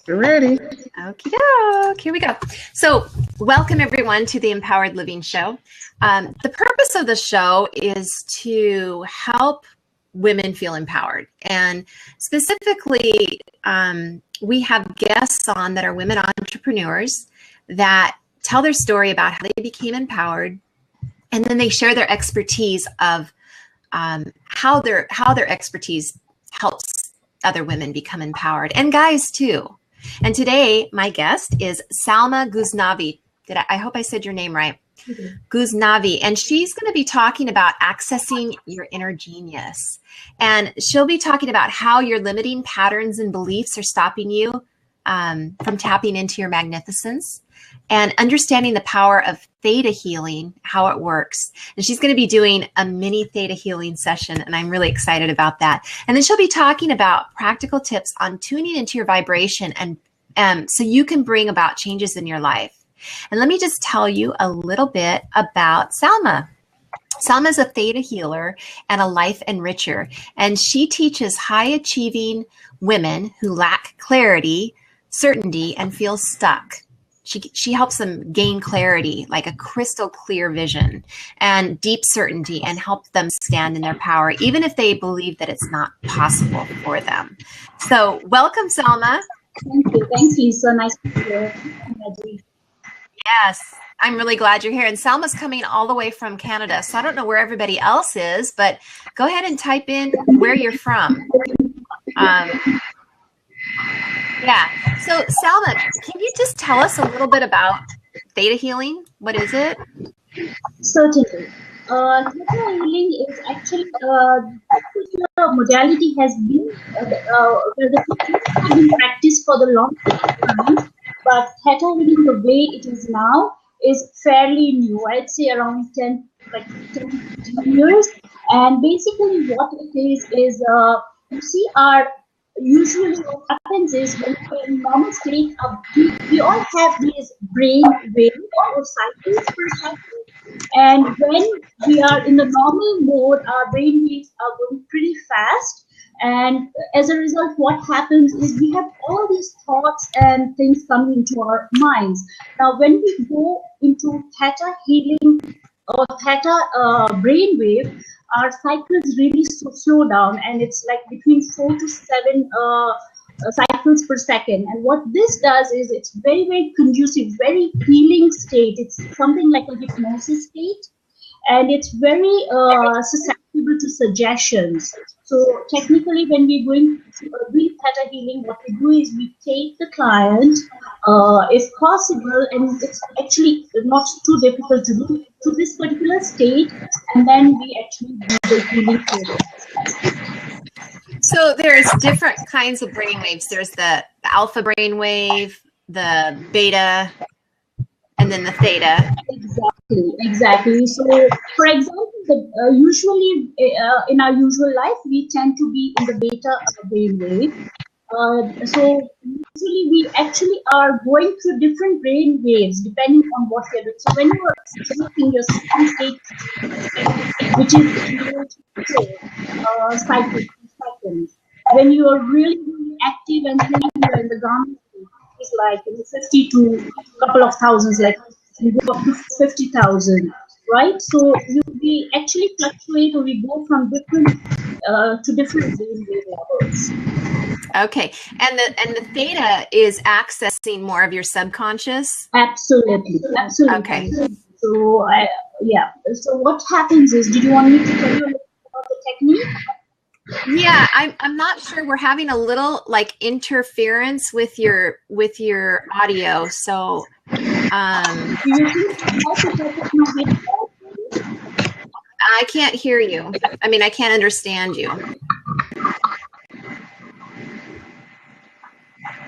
We're ready. Okie doke. Here we go. So, welcome everyone to the Empowered Living Show. The purpose of the show is to help women feel empowered. And specifically, we have guests on that are women entrepreneurs that tell their story about how they became empowered. And then they share their expertise of how their expertise helps other women become empowered, and guys too. And today, my guest is Salma Guhznavi. I hope I said your name right. Mm-hmm. Guhznavi, and she's going to be talking about accessing your inner genius. And she'll be talking about how your limiting patterns and beliefs are stopping you from tapping into your magnificence and understanding the power of Theta healing, how it works. And she's going to be doing a mini Theta healing session, and I'm really excited about that. And then she'll be talking about practical tips on tuning into your vibration and so you can bring about changes in your life. And let me just tell you a little bit about Salma. Salma is a Theta healer and a life enricher, and she teaches high-achieving women who lack clarity, certainty, and feel stuck. She helps them gain clarity, like a crystal clear vision and deep certainty, and help them stand in their power, even if they believe that it's not possible for them. So welcome, Salma. Thank you. Thanks, Lisa. Nice to be here. Yes, I'm really glad you're here. And Salma's coming all the way from Canada. So I don't know where everybody else is, but go ahead and type in where you're from. Yeah. So Salma, can you just tell us a little bit about Theta healing? What is it? Certainly. Theta healing is actually particular modality has been where the techniques have been practiced for the long time, but Theta healing the way it is now is fairly new. I'd say around 10 to 15 years. And basically what it is you see usually what happens is when we're in normal state, we all have these brain waves or cycles per second. And when we are in the normal mode, our brain waves are going pretty fast. And as a result, what happens is we have all these thoughts and things coming into our minds. Now, when we go into Theta healing or Theta brainwave, our cycles really slow down, and it's like between 4 to 7 cycles per second. And what this does is it's very, very conducive, very healing state. It's something like a hypnosis state, and it's very susceptible to suggestions. So technically, when we're going to do Theta healing, what we do is we take the client, if possible, and it's actually not too difficult to do, to this particular state, and then we actually do the healing process. So there's different kinds of brain waves. There's the alpha brain wave, the beta, and then the theta. Exactly. So, for example, usually in our usual life, we tend to be in the beta brain wave. So usually we actually are going through different brain waves depending on what you're doing. So when you are in your second state, which is seconds, when you are really, really active and thinking you're in the ground, it's like 50 to a couple of thousands, like you go up to 50,000, right? So we actually fluctuate, or we go from different to different brain wave levels. Okay, and the theta is accessing more of your subconscious? Absolutely. Okay. So so what happens is, did you want me to tell you about the technique? Yeah, I'm not sure. We're having a little like interference with your audio, so I can't hear you. I mean, I can't understand you.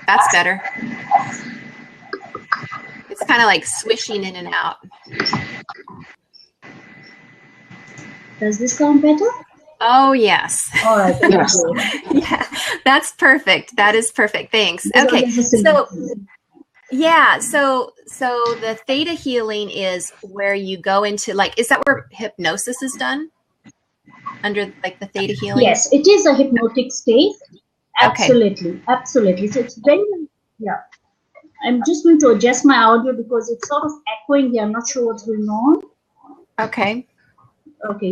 That's better. It's kind of like swishing in and out. Does this sound better? Oh, yes. All right. Yes. Yeah, that's perfect. That is perfect. Thanks. Okay. So, yeah. So the theta healing is where you go into, like, is that where hypnosis is done? Under like the theta healing? Yes, it is a hypnotic state. Okay. Absolutely. So it's very Yeah. I'm just going to adjust my audio because it's sort of echoing here. I'm not sure what's going on. Okay. Okay,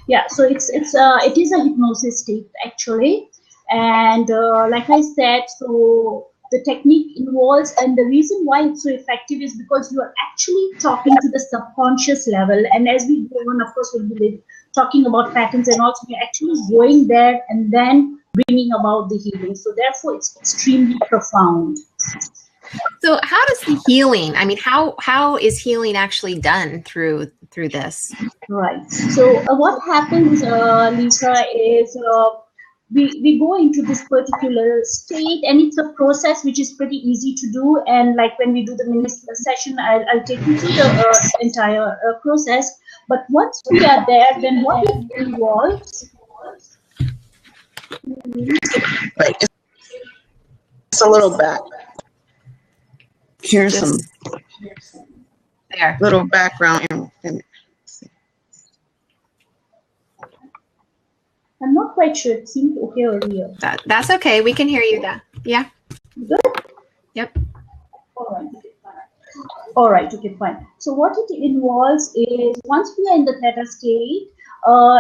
yeah. So it is a hypnosis state actually, and like I said, so the technique involves, and the reason why it's so effective is because you are actually talking to the subconscious level, and as we go on, of course, we'll be talking about patterns, and also we're actually going there and then bringing about the healing. So therefore, it's extremely profound. So how does the healing, I mean, how is healing actually done through this? Right. So what happens, Lisa, is we go into this particular state, and it's a process which is pretty easy to do. And like when we do the mini session, I'll take you through the entire process. But once we are there, then what it involves. Wait, it's a little back. Here's some there. little background. I'm not quite sure. It seems okay over here. That's okay. We can hear you. Yeah. Good? Yep. All right, okay, fine. So what it involves is, once we are in the theta state,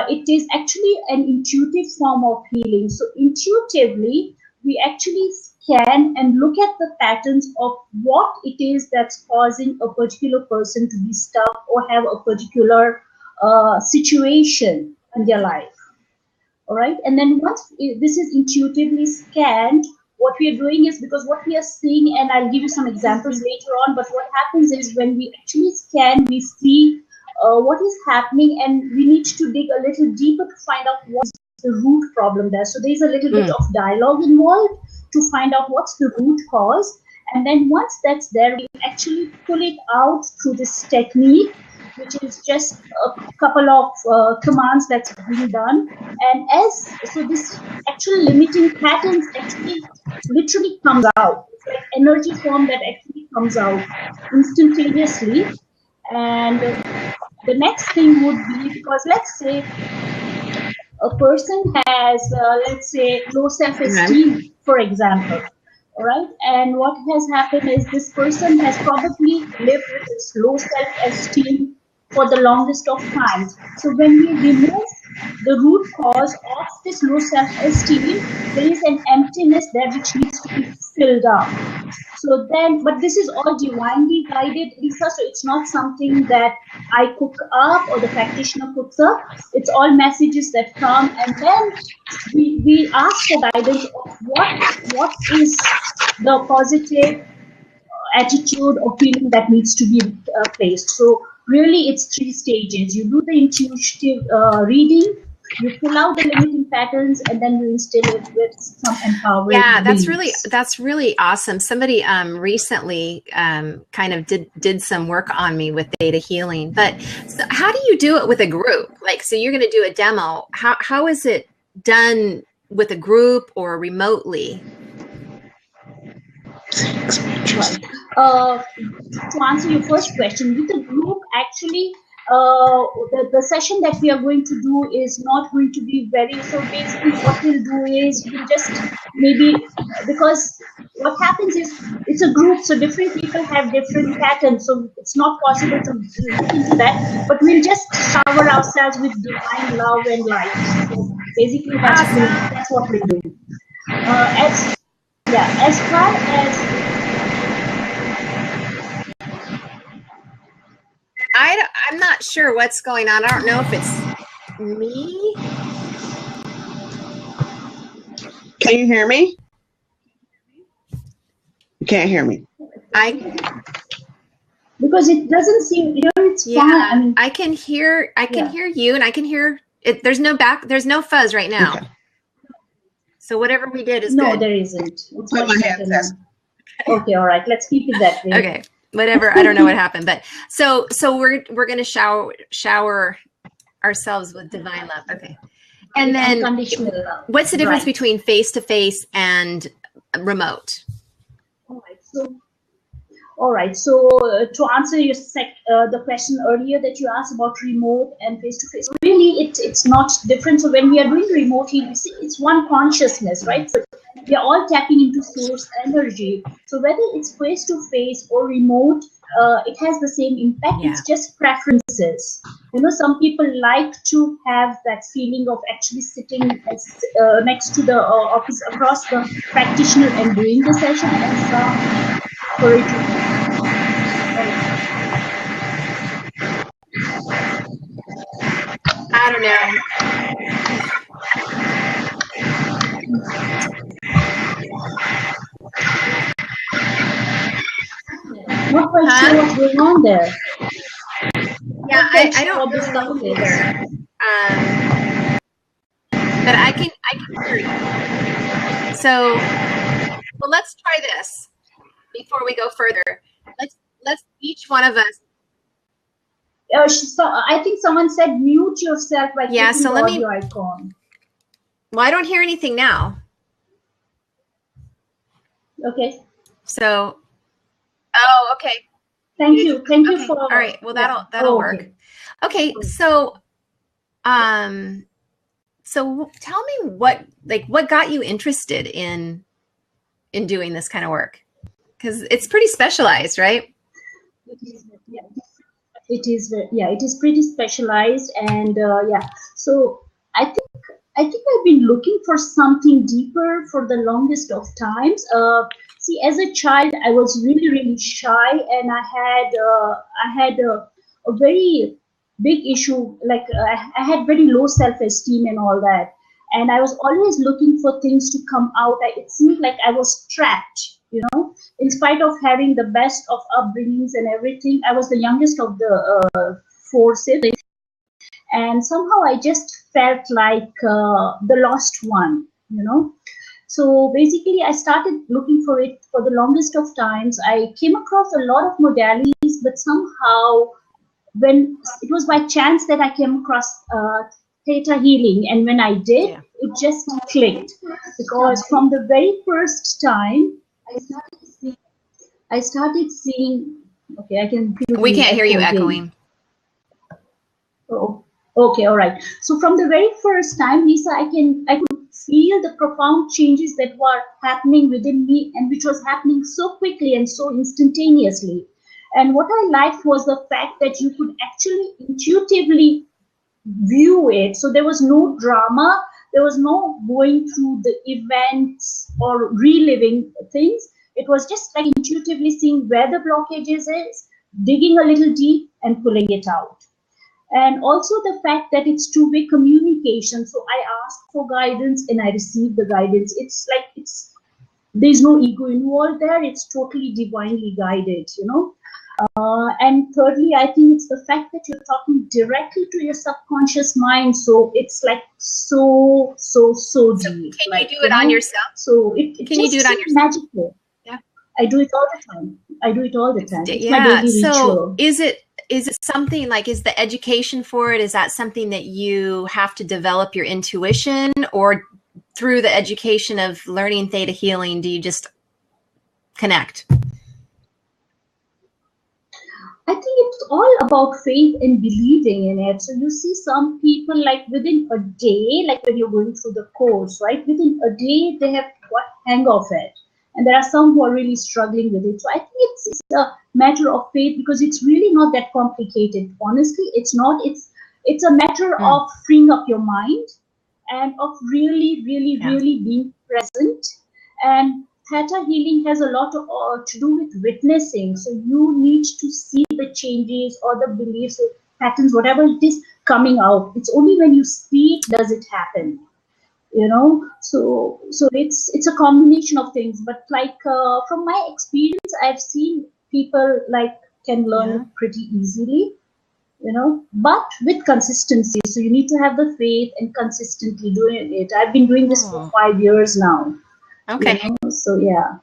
it is actually an intuitive form of healing. So intuitively, we actually scan and look at the patterns of what it is that's causing a particular person to be stuck or have a particular situation in their life. All right, and then once this is intuitively scanned, what we are doing is, because what we are seeing, and I'll give you some examples later on, but what happens is when we actually scan, we see what is happening, and we need to dig a little deeper to find out what's the root problem there. So there's a little bit of dialogue involved to find out what's the root cause. And then once that's there, we actually pull it out through this technique, which is just a couple of commands that's being done. And so this actual limiting patterns actually literally comes out. It's like energy form that actually comes out instantaneously. And the next thing would be, because let's say a person has, let's say, low self-esteem, for example. All right, and what has happened is this person has probably lived with this low self-esteem for the longest of times. So when we remove the root cause of this low self-esteem, there is an emptiness there which needs to be filled up. So then, but this is all divinely guided, Lisa, so it's not something that I cook up or the practitioner cooks up. It's all messages that come, and then we ask for guidance of what is the positive attitude or feeling that needs to be placed. So really, it's 3 stages. You do the intuitive reading, you pull out the limiting patterns, and then you instill it with some empowering. Yeah, that's really awesome. Somebody recently kind of did some work on me with Theta healing. But so how do you do it with a group? Like, so you're going to do a demo. How is it done with a group or remotely? Right. To answer your first question, with the group, actually, the session that we are going to do is not going to be very, so basically what we'll do is we'll just maybe, because what happens is it's a group, so different people have different patterns, so it's not possible to look into that, but we'll just shower ourselves with divine love and light. So basically that's what we'll do. As far as I'm not sure what's going on. I don't know if it's me. Can you hear me? You can't hear me. Because it doesn't seem, it's fine. I mean, I can hear you, and I can hear it. There's no fuzz right now. Okay. So whatever we did is good. No, there isn't. It's okay, all right. Let's keep it that way. Okay. Whatever, I don't know what happened, but so we're going to shower ourselves with divine love. Okay. And then what's the difference between face-to-face and remote? All right. So All right. So to answer your the question earlier that you asked about remote and face to face, really it's not different. So when we are doing remotely, you see, it's one consciousness, right? So we are all tapping into source energy. So whether it's face to face or remote, it has the same impact. Yeah. It's just preferences. You know, some people like to have that feeling of actually sitting next to the office across the practitioner and doing the session, and some for it to I don't know. not quite Huh? sure what's going on there. Yeah, Not quite I sure don't what this really know sound is. either. But I can hear you. So, well, let's try this before we go further. Let's each one of us. So I think someone said mute yourself by Yeah. clicking So the let me. audio icon. Well, I don't hear anything now. Okay. So. Oh, okay. Thank you. Thank you Okay. for. All right. Well, Yeah. that'll Okay. work. Okay. So, so tell me what got you interested in doing this kind of work? Because it's pretty specialized, right? Yeah. It is. Yeah. It is pretty specialized, and yeah. So I think I've been looking for something deeper for the longest of times. See, as a child, I was really, really shy, and I had a very big issue. Like I had very low self-esteem and all that, and I was always looking for things to come out. It seemed like I was trapped. You know, in spite of having the best of upbringings and everything, I was the youngest of the four siblings, and somehow I just felt like the lost one, you know. So basically, I started looking for it for the longest of times. I came across a lot of modalities, but somehow, when it was by chance that I came across Theta healing, and when I did, Yeah. it just clicked, because from the very first time, I started seeing. Okay, I can feel We the can't hear you echo again. echoing. Oh, okay, all right. So from the very first time, Lisa, I could feel the profound changes that were happening within me, and which was happening so quickly and so instantaneously. And what I liked was the fact that you could actually intuitively view it. So there was no drama, there was no going through the events or reliving things. It was just like intuitively seeing where the blockages is, digging a little deep and pulling it out. And also the fact that it's two-way communication. So I ask for guidance and I receive the guidance. It's like there's no ego involved there. It's totally divinely guided, you know. And thirdly, I think it's the fact that you're talking directly to your subconscious mind. So it's like so deep. Can like, you do it on yourself? So it Can you just do it on seems yourself? magical. Yeah. I do it all the time. It's my Yeah. daily So ritual. is it something like, is the education for it, is that something that you have to develop your intuition, or through the education of learning Theta healing, do you just connect? I think it's all about faith and believing in it. So you see some people, like within a day, like when you're going through the course, right? Within a day, they have got hang of it. And there are some who are really struggling with it. So I think it's a matter of faith, because it's really not that complicated. Honestly, it's not. It's a matter of freeing up your mind and of really being present. And Theta healing has a lot to do with witnessing. So you need to see the changes or the beliefs or patterns, whatever it is, coming out. It's only when you speak does it happen, you know. So it's a combination of things. But like from my experience, I've seen people like can learn it pretty easily, you know, but with consistency. So you need to have the faith and consistently doing it. I've been doing this for 5 years now. Okay. You know? So yeah,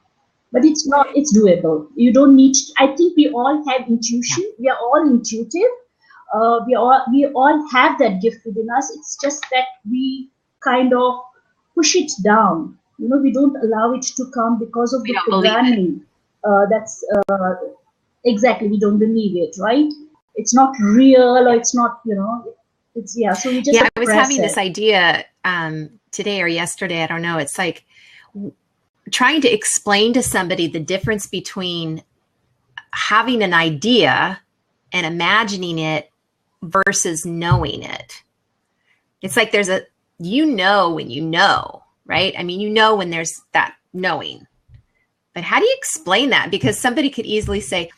but it's doable. You don't need I think we all have intuition. We are all intuitive. We all have that gift within us. It's just that we kind of push it down. You know, we don't allow it to come because of the programming. exactly, we don't believe it, right? It's not real, or it's not, it's, yeah, so we just I was having this it. idea today or yesterday, I don't know. It's like trying to explain to somebody the difference between having an idea and imagining it versus knowing it. It's like there's when you know, right? I mean, you know when there's that knowing. But how do you explain that? Because somebody could easily say,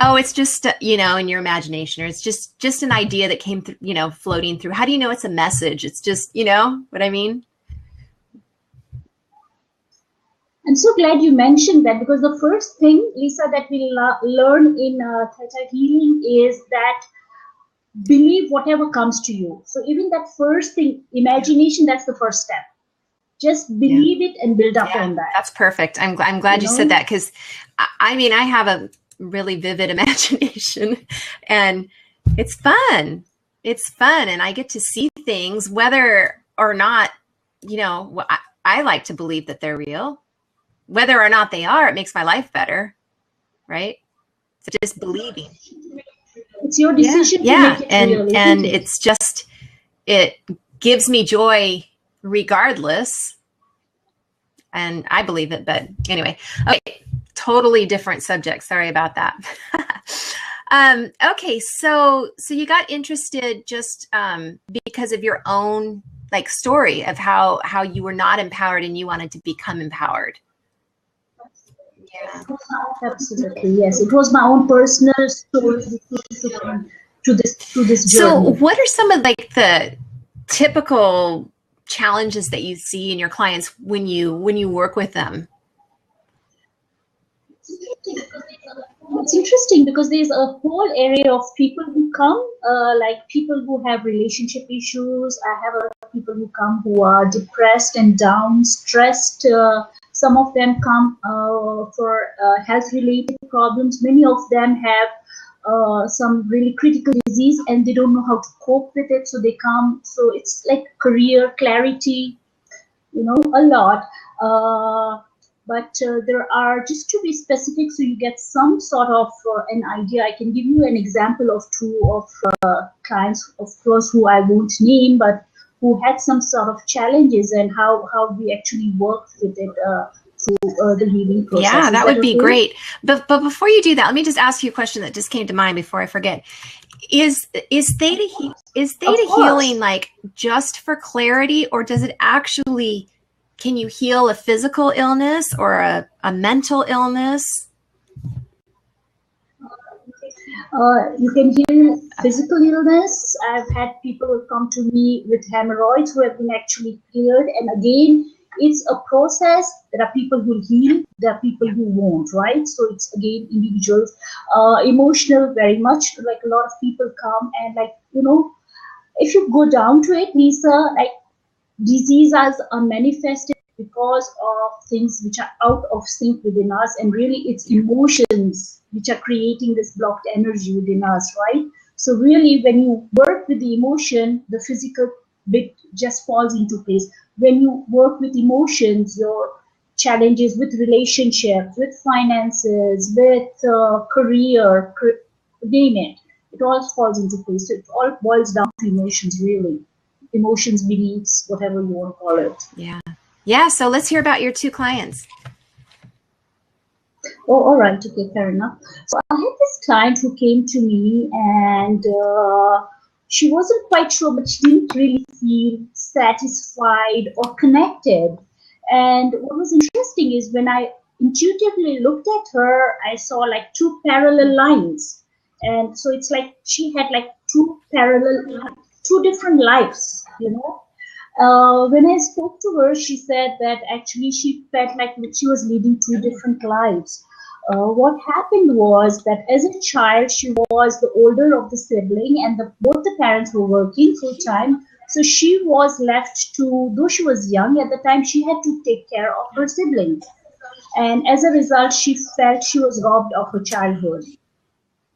oh, it's just, in your imagination, or it's just an idea that came through, floating through. How do you know it's a message? It's just, what I mean? I'm so glad you mentioned that, because the first thing, Lisa, that we learn in Theta healing is that believe whatever comes to you. So even that first thing, imagination, that's the first step. Just believe it and build up on that. That's perfect. I'm glad you said that, because I mean, I have a really vivid imagination, and it's fun. It's fun, and I get to see things, whether or not, I like to believe that they're real. Whether or not they are, it makes my life better, right? So just believing. It's your decision to make it real, and it's just, it gives me joy regardless. And I believe it, but anyway, okay, totally different subject. Sorry about that. Okay, so you got interested just because of your own story of how you were not empowered and you wanted to become empowered. Yeah, absolutely. Yes, it was my own personal story to this journey. So, what are some of the typical challenges that you see in your clients when you work with them? It's interesting because there's a whole area of people who come, like people who have relationship issues. I have a lot of people who come who are depressed and down, stressed. Some of them come for health-related problems. Many of them have some really critical disease and they don't know how to cope with it, so they come. So it's like career clarity, a lot. But there are, just to be specific, so you get some sort of an idea. I can give you an example of two of clients, of course, who I won't name, but who had some sort of challenges, and how we actually worked with it through the healing process. Yeah, that would be great. But before you do that, let me just ask you a question that just came to mind before I forget. Is Theta healing just for clarity, or does it actually, can you heal a physical illness or a mental illness? You can heal physical illness. I've had people who come to me with hemorrhoids who have been actually cleared. And again, it's a process. There are people who heal, there are people who won't, right? So it's, again, individuals. Emotional, very much, like a lot of people come and if you go down to it, Lisa, diseases are manifested because of things which are out of sync within us, and really it's emotions which are creating this blocked energy within us, right? So really, when you work with the emotion, the physical bit just falls into place. When you work with emotions, your challenges with relationships, with finances, with career, name it all falls into place. So it all boils down to emotions, really. Emotions, beliefs, whatever you want to call it. Yeah. So let's hear about your two clients. Oh, all right. Okay, fair enough. So I had this client who came to me, and she wasn't quite sure, but she didn't really feel satisfied or connected. And what was interesting is when I intuitively looked at her, I saw two parallel lines. And so it's like she had two different lives, when I spoke to her, she said that actually she felt like she was leading two different lives. What happened was that as a child, she was the older of the sibling, and both the parents were working full time. So she was left to, though she was young at the time, she had to take care of her siblings. And as a result, she felt she was robbed of her childhood.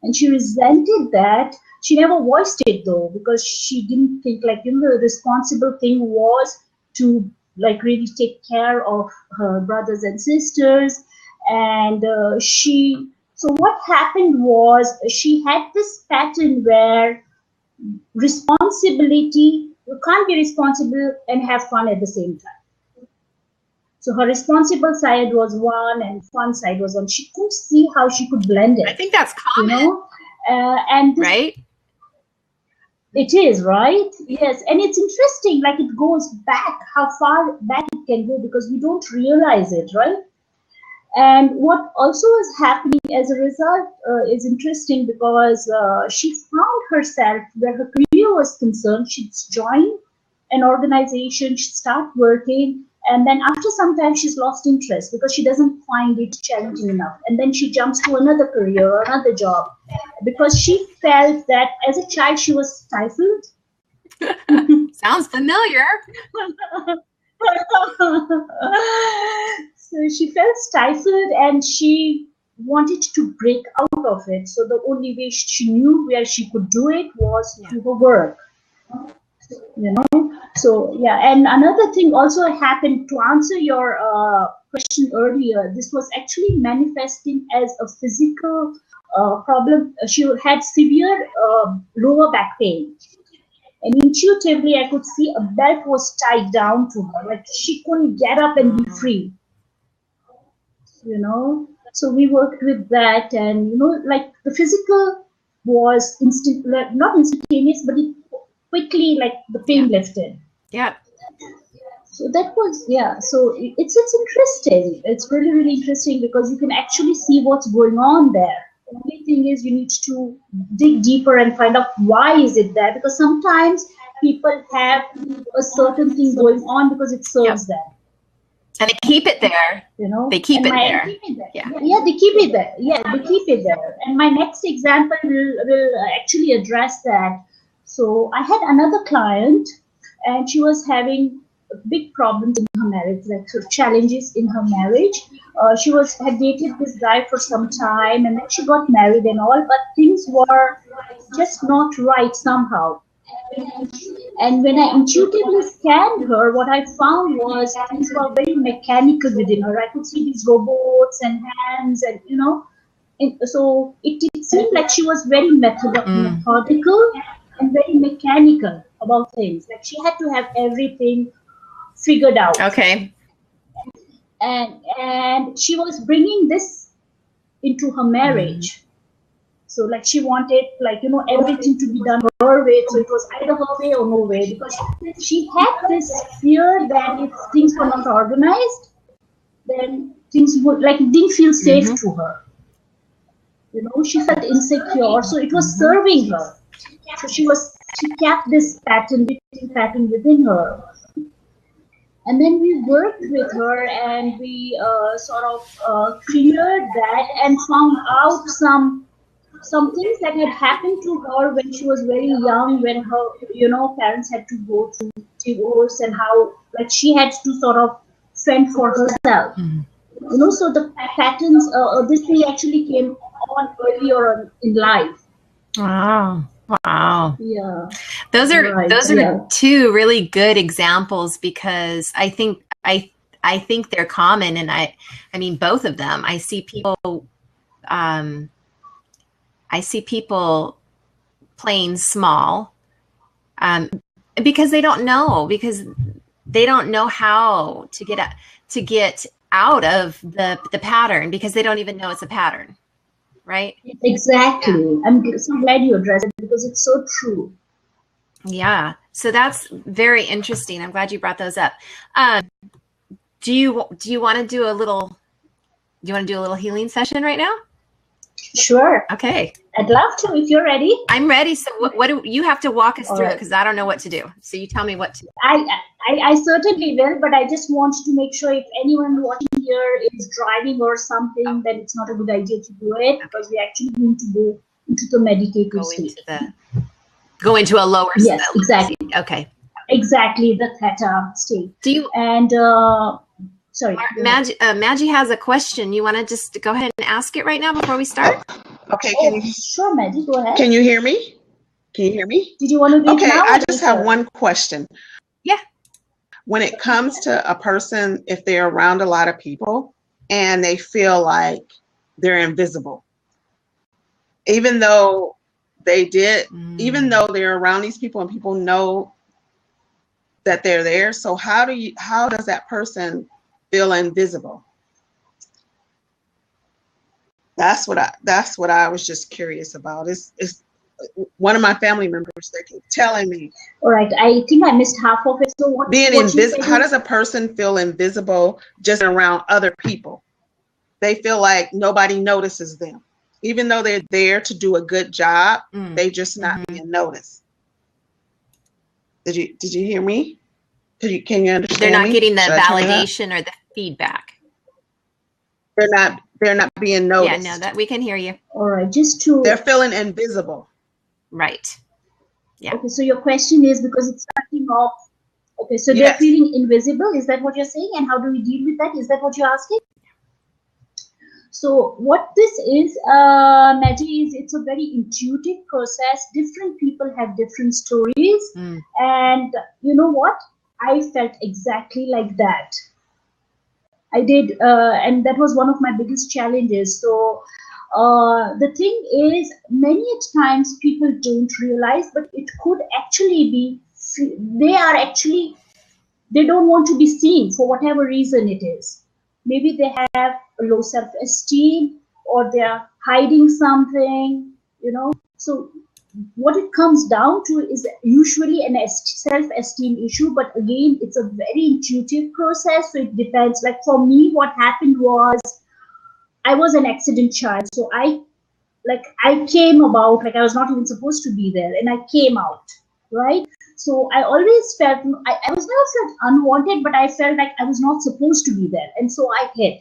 And she resented that. She never voiced it though, because she didn't think the responsible thing was to really take care of her brothers and sisters. And So what happened was she had this pattern where responsibility, you can't be responsible and have fun at the same time. So her responsible side was one and fun side was one. She couldn't see how she could blend it. I think that's common, you know, and this, right? it is, right? Yes, and it's interesting. Like it goes back, how far back it can go because we don't realize it, right? And what also is happening as a result is interesting because she found herself where her career was concerned. She'd join an organization, she'd start working, and then after some time she's lost interest because she doesn't find it challenging enough. And then she jumps to another career or another job because she felt that as a child she was stifled. Sounds familiar. So she felt stifled and she wanted to break out of it. So the only way she knew where she could do it was through her work. So yeah, and another thing also happened to answer your question earlier. This was actually manifesting as a physical problem. She had severe lower back pain. And intuitively, I could see a belt was tied down to her. Like she couldn't get up and be free. So we worked with that, and like the physical was not instantaneous, but it quickly, like the pain lifted. Yeah. So that was, so it's interesting. It's really, really interesting because you can actually see what's going on there. The only thing is you need to dig deeper and find out why is it there, because sometimes people have a certain thing going on because it serves them. And they keep it there. They keep it there. Yeah, they keep it there. Yeah, they keep it there. And my next example will actually address that. So I had another client, and she was having big problems in her marriage, like challenges in her marriage. She had dated this guy for some time, and then she got married and all, but things were just not right somehow. And when I intuitively scanned her, what I found was things were very mechanical within her. I could see these robots and hands, and so it seemed like she was very methodical and very mechanical about things. Like she had to have everything figured out. Okay. And she was bringing this into her marriage. So like she wanted everything to be done her way. So it was either her way or no way, because she had this fear that if things were not organized, then things would didn't feel safe to her. She felt insecure. So it was serving her. So she kept this pattern within her. And then we worked with her, and we sort of cleared that and found out some things that had happened to her when she was very young, when her parents had to go through divorce, and how she had to sort of fend for herself. So the patterns, this thing actually came on earlier in life. Wow. Yeah. Those are two really good examples, because I think they're common, and I mean both of them. I see people playing small because they don't know how to get out of the pattern, because they don't even know it's a pattern. Right? Exactly. Yeah. I'm so glad you addressed it, because it's so true. Yeah. So that's very interesting. I'm glad you brought those up. Do you want to do a little healing session right now? Sure. Okay. I'd love to, if you're ready. I'm ready. So what do you have to walk us through it, because I don't know what to do. So you tell me what to do. I certainly will, but I just want to make sure if anyone watching here is driving or something, then it's not a good idea to do it, because we're actually going to go into the meditative state. Go into a lower state. Yes, exactly. Okay. Exactly, the Theta state. Sorry. Maggie has a question. You want to just go ahead and ask it right now before we start? Okay. Sure, Maggie, go ahead. Can you hear me? Did you want to read Okay, now? I just have one question. Yeah. When it comes to a person, if they're around a lot of people and they feel like they're invisible, even though they did, even though they're around these people and people know that they're there. So how does that person feel invisible? That's what I was just curious about. It's one of my family members, they keep telling me. All right, I think I missed half of it. So what invisible, how does a person feel invisible just around other people? They feel like nobody notices them. Even though they're there to do a good job, they just not being noticed. Did you hear me? Can you understand? They're not me? getting the validation or the feedback. They're not being noticed. Yeah, no, that we can hear you. All right, they're feeling invisible. Right. Yeah. Okay, so your question is because it's starting off. Okay, so they're feeling invisible. Is that what you're saying? And how do we deal with that? Is that what you're asking? So what this is, Maggie, is it's a very intuitive process. Different people have different stories. And you know what? I felt exactly like that. I did, and that was one of my biggest challenges. So the thing is, many times people don't realize, but it could actually be, they don't want to be seen for whatever reason it is. Maybe they have a low self-esteem or they're hiding something, So what it comes down to is usually a self-esteem issue, but again, it's a very intuitive process. So it depends. Like for me, what happened was I was an accident child. So I came about, I was not even supposed to be there, and I came out, right? So I always felt, I was never felt unwanted, but I felt like I was not supposed to be there. And so I hid.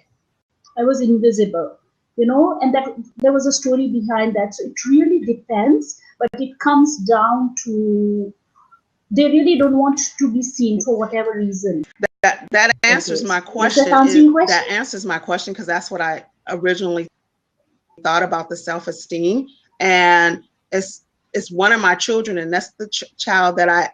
I was invisible, and that there was a story behind that. So it really depends, but it comes down to they really don't want to be seen for whatever reason. That answers my question. That answers my question, because that's what I originally thought about the self-esteem. And it's one of my children, and that's the child that I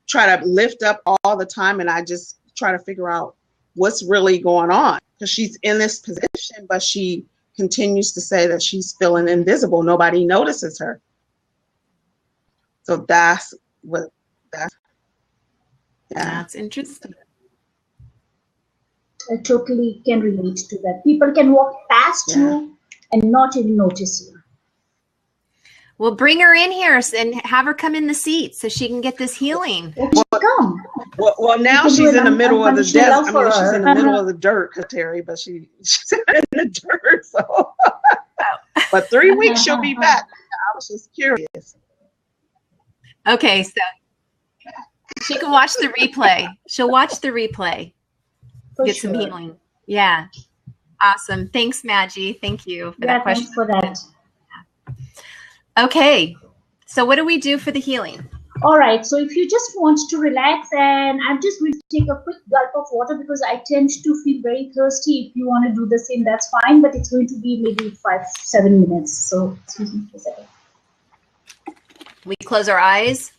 try to lift up all the time, and I just try to figure out what's really going on, because she's in this position, but she continues to say that she's feeling invisible. Nobody notices her. So that's interesting. I totally can relate to that. People can walk past you and not even notice you. Well, bring her in here and have her come in the seat so she can get this healing. Well, now she's in the middle of the desert. I mean, she's in the middle of the dirt, Terry, but she's in the dirt. So, but 3 weeks she'll be back. I was just curious. Okay, so she can watch the replay. She'll watch the replay. Get some healing. Yeah. Awesome. Thanks, Maggie. Thank you for that question. Thanks for that. Okay. So what do we do for the healing? All right. So if you just want to relax, and I'm just going to take a quick gulp of water because I tend to feel very thirsty. If you want to do the same, that's fine. But it's going to be maybe 5-7 minutes. So excuse me for a second. We close our eyes.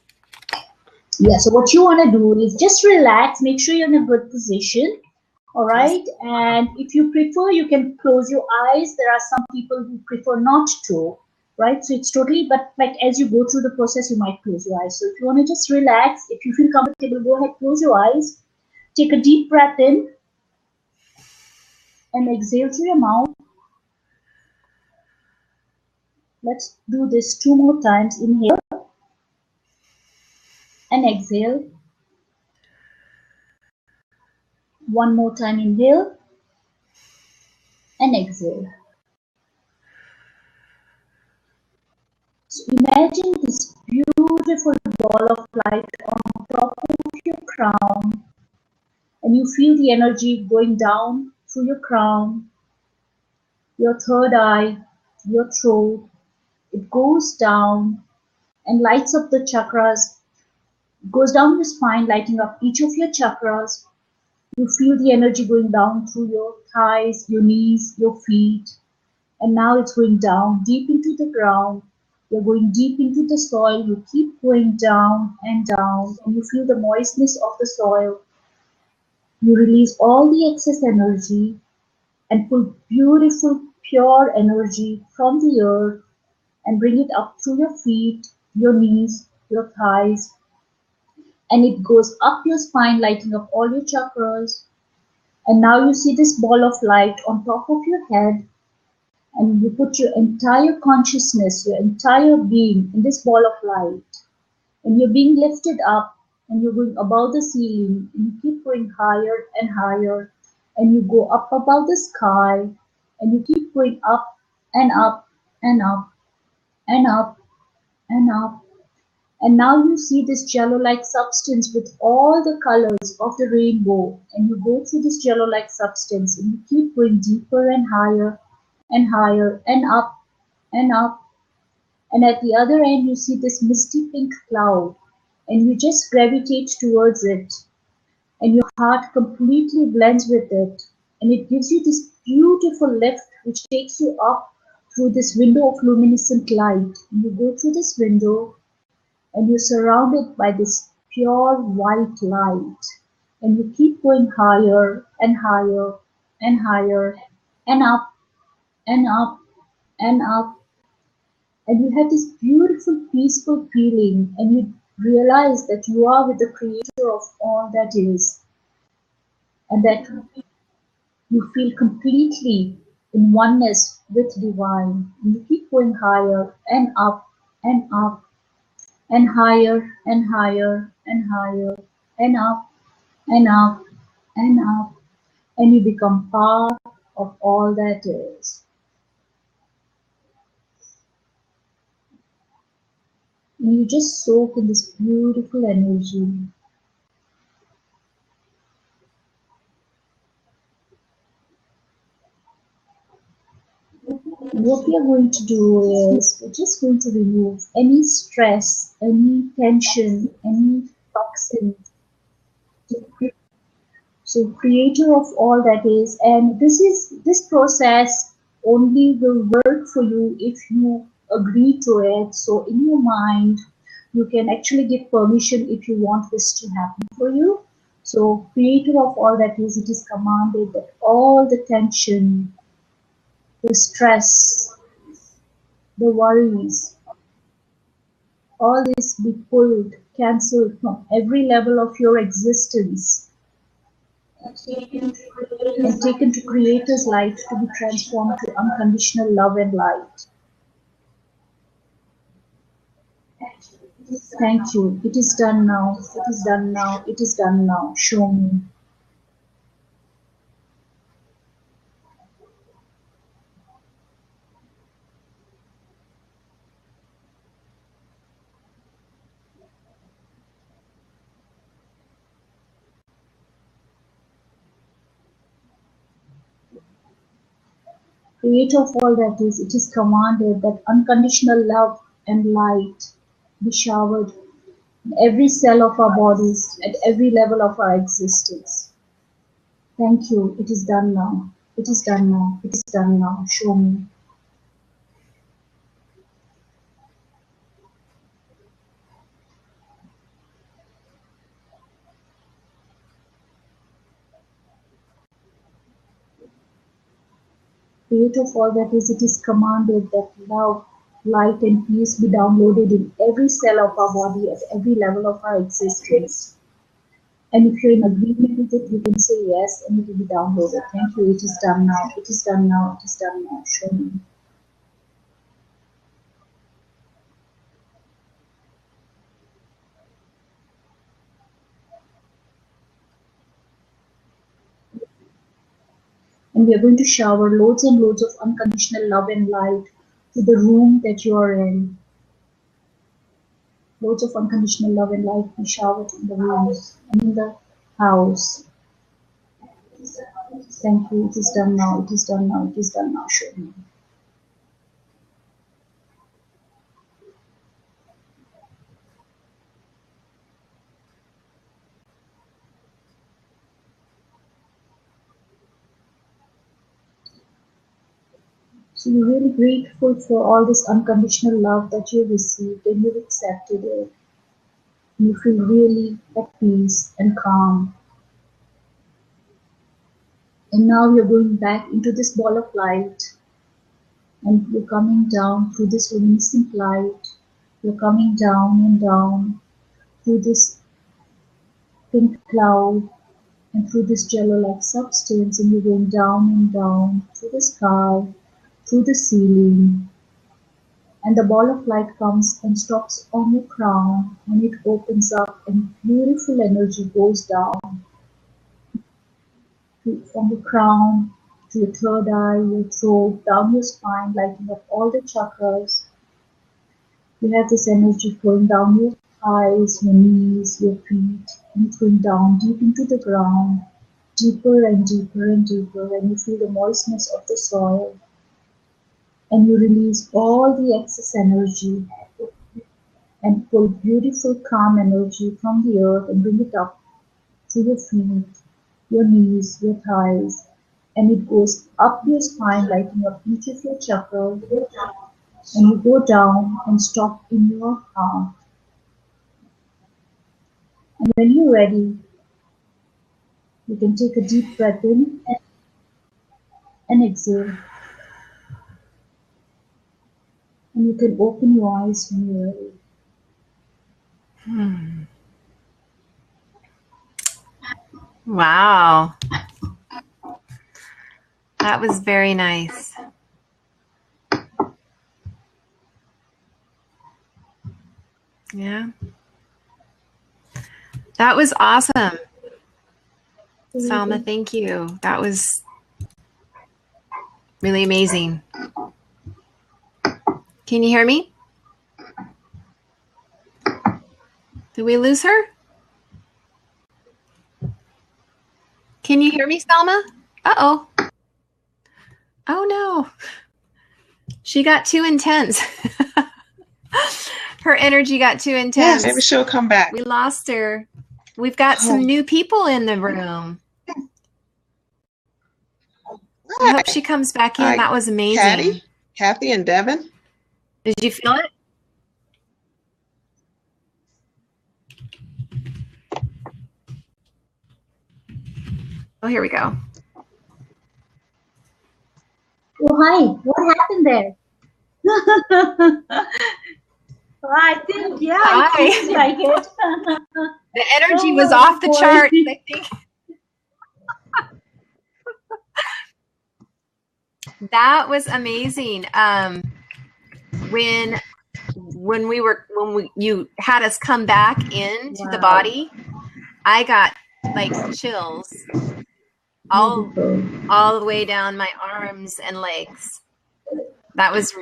Yeah. So what you want to do is just relax. Make sure you're in a good position. All right. And if you prefer, you can close your eyes. There are some people who prefer not to. Right, so it's totally, but like as you go through the process, you might close your eyes. So if you want to just relax, if you feel comfortable, go ahead, close your eyes, take a deep breath in, and exhale through your mouth. Let's do this 2 more times. Inhale and exhale. 1 more time. Inhale and exhale. So imagine this beautiful ball of light on top of your crown, and you feel the energy going down through your crown, your third eye, your throat. It goes down and lights up the chakras, goes down the spine, lighting up each of your chakras. You feel the energy going down through your thighs, your knees, your feet, and now it's going down deep into the ground. You're going deep into the soil. You keep going down, and you feel the moistness of the soil. You release all the excess energy and pull beautiful, pure energy from the earth and bring it up through your feet, your knees, your thighs, and it goes up your spine, lighting up all your chakras. And now you see this ball of light on top of your head, and you put your entire consciousness, your entire being in this ball of light. And you're being lifted up, and you're going above the ceiling, and you keep going higher and higher, and you go up above the sky, and you keep going up and up and up and up and up. And now you see this jello-like substance with all the colors of the rainbow, and you go through this jello-like substance, and you keep going deeper and higher and up and up. And at the other end, you see this misty pink cloud, and you just gravitate towards it, and your heart completely blends with it, and it gives you this beautiful lift which takes you up through this window of luminescent light. And you go through this window, and you're surrounded by this pure white light, and you keep going higher and higher and higher and up and up and up. And you have this beautiful, peaceful feeling, and you realize that you are with the creator of all that is, and that you feel completely in oneness with divine. And you keep going higher and up and up and higher and higher and higher and up and up and up, and you become part of all that is. And you just soak in this beautiful energy. What we are going to do is we're just going to remove any stress, any tension, any toxins. So creator of all that is, and this process only will work for you if you agree to it. So in your mind, you can actually give permission if you want this to happen for you. So creator of all that is, it is commanded that all the tension, the stress, the worries, all this be pulled, cancelled from every level of your existence and taken to Creator's light to be transformed to unconditional love and light. Thank you. It is done now. It is done now. It is done now. Show me. Creator of all that is, it is commanded that unconditional love and light be showered in every cell of our bodies, at every level of our existence. Thank you. It is done now. It is done now. It is done now. Show me. Creator of all that is, it is commanded that love, light, and peace be downloaded in every cell of our body at every level of our existence. And if you're in agreement with it, you can say yes, and it will be downloaded. Thank you. It is done now. It is done now. It is done now. Show me. And we are going to shower loads and loads of unconditional love and light to the room that you are in. Loads of unconditional love and light be showered in the rooms and in the house. Thank you. It is done now. It is done now. It is done now. Show me. So you're really grateful for all this unconditional love that you received, and you've accepted it. You feel really at peace and calm. And now you're going back into this ball of light, and you're coming down through this luminescent light. You're coming down and down through this pink cloud and through this jello-like substance, and you're going down and down through the sky, through the ceiling, and the ball of light comes and stops on your crown, and it opens up, and beautiful energy goes down from your crown to your third eye, your throat, down your spine, lighting up all the chakras. You have this energy flowing down your thighs, your knees, your feet, and it's going down deep into the ground, deeper and deeper and deeper, and you feel the moistness of the soil. And you release all the excess energy and pull beautiful calm energy from the earth and bring it up to your feet, your knees, your thighs, and it goes up your spine, lighting up each of your chakras, and you go down and stop in your heart. And when you're ready, you can take a deep breath in and exhale. And you can open your eyes when you're ready. Wow. That was very nice. Yeah. That was awesome. Salma, thank you. That was really amazing. Can you hear me? Did we lose her? Can you hear me, Salma? Uh-oh. Oh, no. She got too intense. Her energy got too intense. Yeah, maybe she'll come back. We lost her. We've got some new people in the room. I hope she comes back in. Hi, that was amazing. Kathy and Devin. Did you feel it? Oh, here we go. Oh, hi. What happened there? I think, yeah, it seems like it. The energy was off the chart, I think. That was amazing. When you had us come back into the body, I got like chills all the way down my arms and legs. That was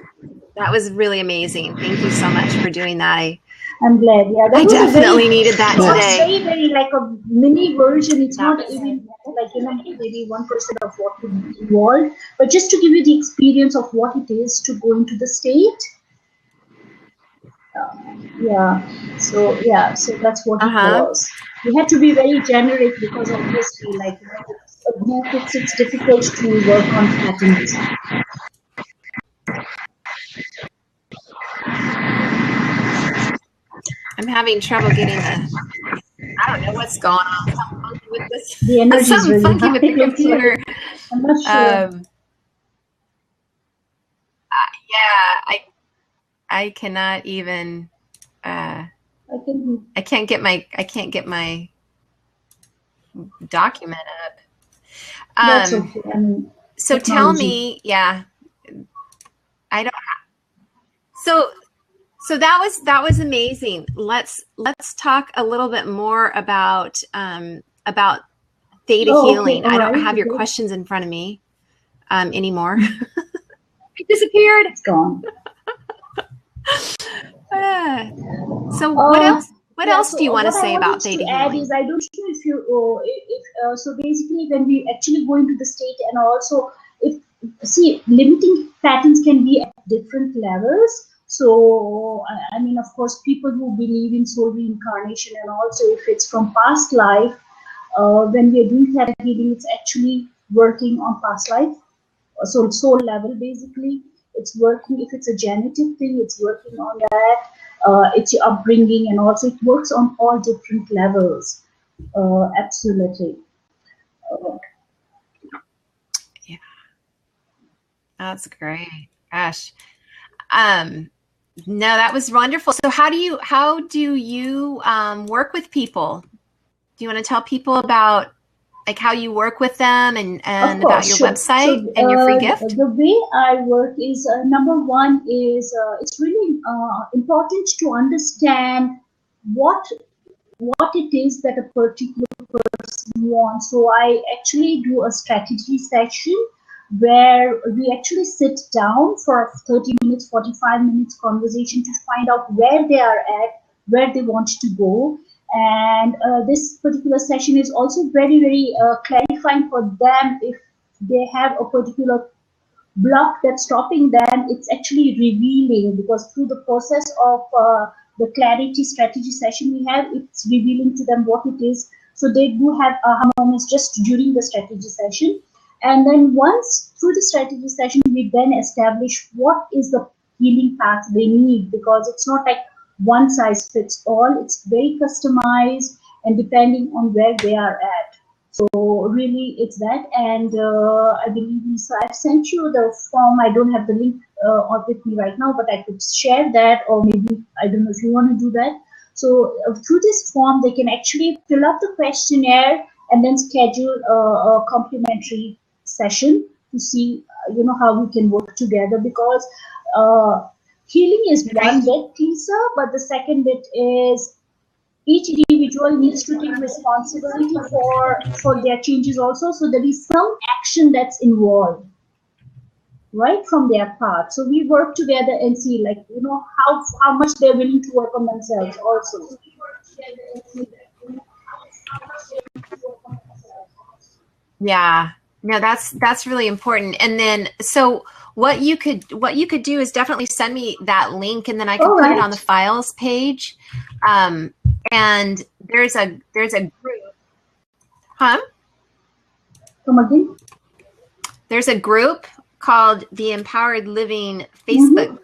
really amazing. Thank you so much for doing that. I'm glad. Yeah, I definitely needed that today. It's very like a mini version. It's not even like maybe 1% of what would be involved, but just to give you the experience of what it is to go into the state. So that's what it was. We had to be very generic because obviously, like a group, it's difficult to work on patterns. I'm having trouble getting the. I don't know what's going on. Something funky with this. The energy is really funky with the computer. I'm not sure. I cannot even. I can't get my document up. That's okay. I mean, so technology. Tell me, I don't. So that was amazing. Let's talk a little bit more about theta healing. Okay, I don't have your questions in front of me anymore. It disappeared. It's gone. So what else? What else do you want to say about theta healing? I don't know if you so basically when we actually go into the state, and also limiting patterns can be at different levels. So I mean, of course, people who believe in soul reincarnation, and also if it's from past life, when we are doing theta healing, it's actually working on past life, so soul level basically. It's working. If it's a genetic thing, it's working on that. It's your upbringing, and also it works on all different levels. Absolutely. Yeah, that's great. Gosh. No, that was wonderful. So how do you work with people? Do you want to tell people about like how you work with them and about your website and your free gift? The way I work is number one is it's really important to understand what it is that a particular person wants. So I actually do a strategy session where we actually sit down for 30 minutes, 45 minutes conversation to find out where they are at, where they want to go. And this particular session is also very, very clarifying for them. If they have a particular block that's stopping them, it's actually revealing, because through the process of the clarity strategy session we have, it's revealing to them what it is. So they do have aha moments just during the strategy session. And then once through the strategy session, we then establish what is the healing path they need, because it's not like one size fits all. It's very customized and depending on where they are at. So really it's that. And I believe, Lisa, I've sent you the form. I don't have the link with me right now, but I could share that, or maybe, I don't know if you want to do that. So through this form, they can actually fill up the questionnaire and then schedule a complimentary session to see, how we can work together, because healing is one bit, Lisa, but the second bit is each individual needs to take responsibility for their changes also. So there is some action that's involved, right, from their part. So we work together and see, like, how much they're willing to work on themselves also. Yeah, no, that's really important. And then, so what you could do is definitely send me that link, and then I can put it on the files page. And there's a group. Huh? Come again? There's a group called the Empowered Living Facebook group.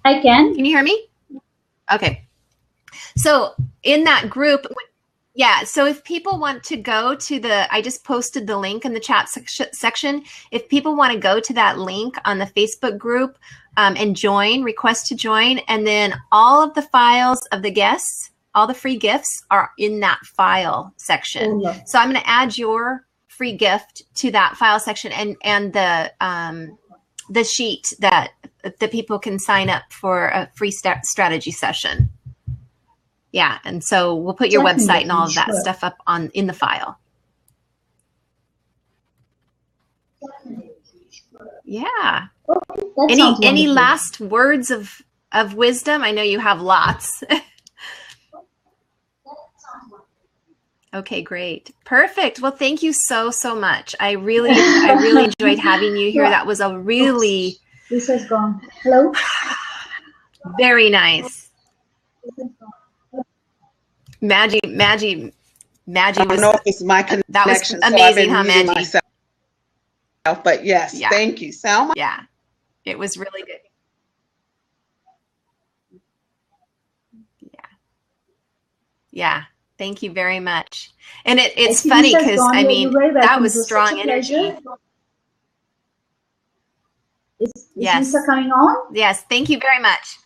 I can. Can you hear me? Okay. So in that group, yeah, so if people want to go to I just posted the link in the chat section. If people want to go to that link on the Facebook group and request to join, and then all of the files of the guests, all the free gifts are in that file section. Oh, so I'm going to add your free gift to that file section, and the sheet that the people can sign up for a free strategy session. Yeah, and so we'll put your website and all of that stuff up in the file. Yeah. Okay, any last words of wisdom? I know you have lots. Okay, great. Perfect. Well, thank you so much. I really enjoyed having you here. That was a really This has gone. Hello? Very nice. Maggie I don't know if it's my connection. That was amazing, huh, Maggie? Myself, but yes, yeah. Thank you, Salma. Yeah, it was really good. Yeah. Thank you very much. And it's funny because, I mean, that was strong energy. Is Lisa coming on? Yes, thank you very much.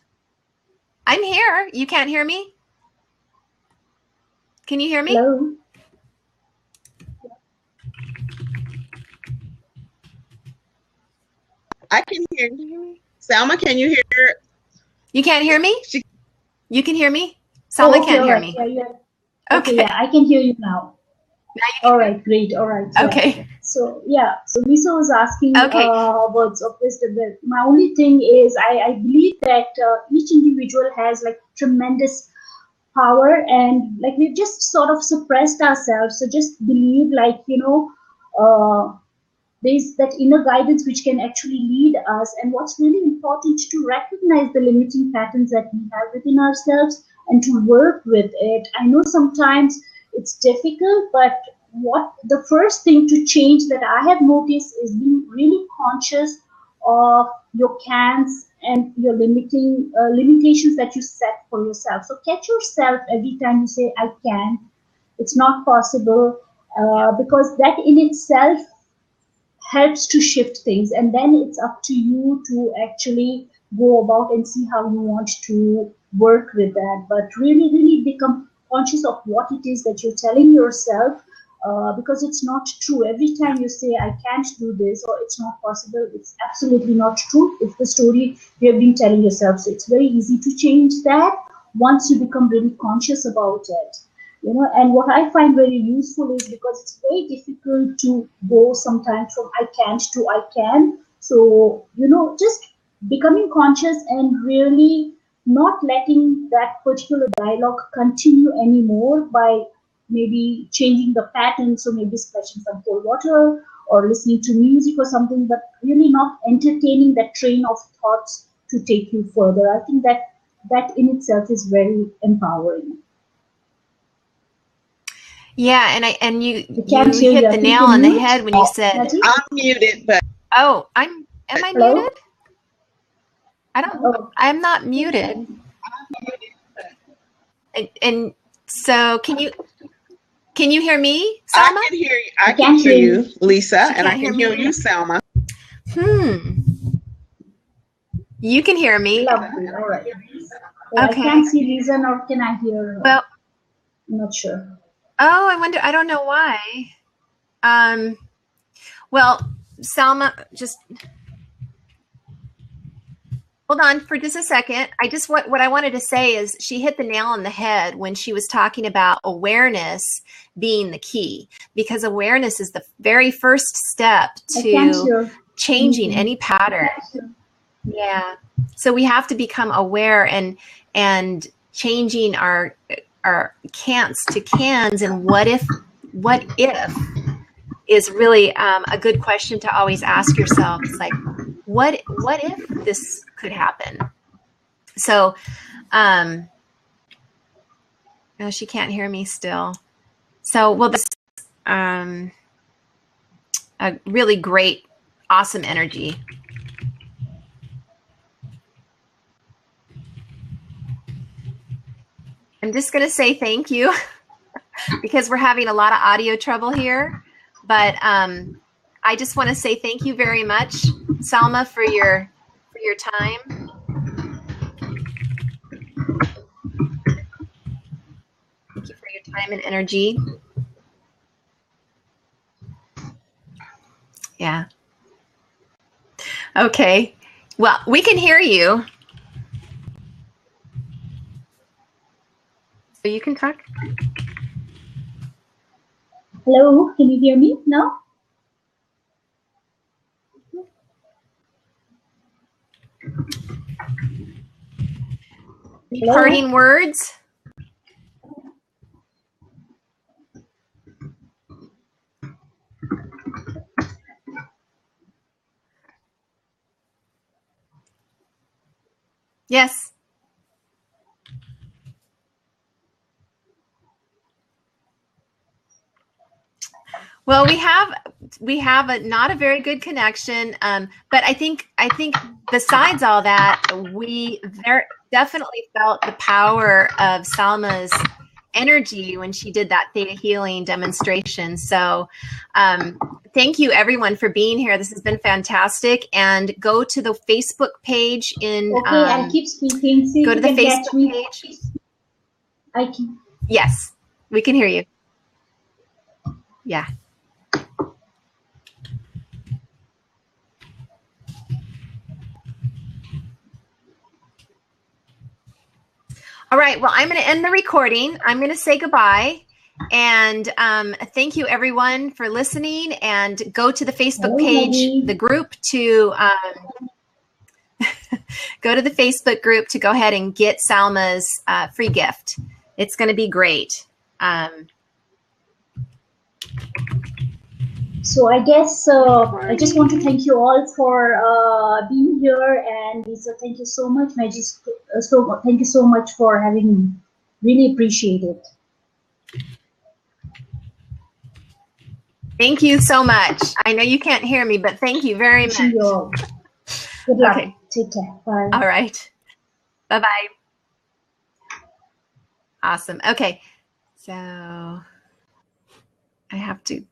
I'm here. You can't hear me? Can you hear me? Hello? I can hear you. Salma, can you hear? You can't hear me? You can hear me? Salma can't hear me. Yeah. Okay, yeah, I can hear you now. All right, great. All right. Yeah. Okay. So Lisa was asking words of wisdom. My only thing is I believe that each individual has like tremendous power, and like we've just sort of suppressed ourselves. So just believe, like, there's that inner guidance which can actually lead us. And what's really important to recognize the limiting patterns that we have within ourselves and to work with it. I know sometimes it's difficult, but the first thing to change that I have noticed is being really conscious of your cans and your limitations that you set for yourself. So catch yourself every time you say, I can, it's not possible, because that in itself helps to shift things. And then it's up to you to actually go about and see how you want to work with that. But really, really become conscious of what it is that you're telling yourself, because it's not true. Every time you say, I can't do this, or it's not possible, it's absolutely not true. It's the story you have been telling yourself. So it's very easy to change that once you become really conscious about it. You know, and what I find very useful is, because it's very difficult to go sometimes from I can't to I can. So, you know, just becoming conscious and really not letting that particular dialogue continue anymore by maybe changing the pattern. So maybe splashing some cold water or listening to music or something, but really not entertaining that train of thoughts to take you further. I think that in itself is very empowering. Yeah, and you hit the nail on the head when you said, I'm muted, but oh, am I Hello? muted? I'm not muted. And so can you hear me, Salma? I can hear you. I can hear you, Lisa, and I can hear you, Salma. You can hear me. Lovely. All right. Okay. I can't see Lisa, nor can I hear her. Well, I'm not sure. Oh, I wonder. I don't know why. Well, Salma, just hold on for just a second. What I wanted to say is she hit the nail on the head when she was talking about awareness being the key, because awareness is the very first step to changing any pattern. Yeah. So we have to become aware and changing our can'ts to cans, and what if is really a good question to always ask yourself. It's like, what if this could happen? So no, she can't hear me still. So well, this a really great, awesome energy. I'm just going to say thank you because we're having a lot of audio trouble here. But I just want to say thank you very much, Salma, for your time. Thank you for your time and energy. Yeah. Okay. Well, we can hear you. So you can talk. Hello, can you hear me now? Hello? Parting words? Yes. Well, we have not a very good connection, but I think besides all that, we definitely felt the power of Salma's energy when she did that Theta healing demonstration. So thank you everyone for being here. This has been fantastic. And go to the Facebook page in okay, I'll keep speaking. See, go to the Facebook page. I can. Yes, we can hear you. Yeah. All right. Well, I'm going to end the recording. I'm going to say goodbye. And thank you, everyone, for listening. And go to the Facebook page, the group, to go to the Facebook group to go ahead and get Salma's free gift. It's going to be great. So I guess I just want to thank you all for being here, and Lisa, thank you so much. Thank you so much for having me. Really appreciate it. Thank you so much. I know you can't hear me, but thank you very much. You all. Good luck. Okay. Take care. Bye. All right. Bye-bye. Awesome. Okay. So I have to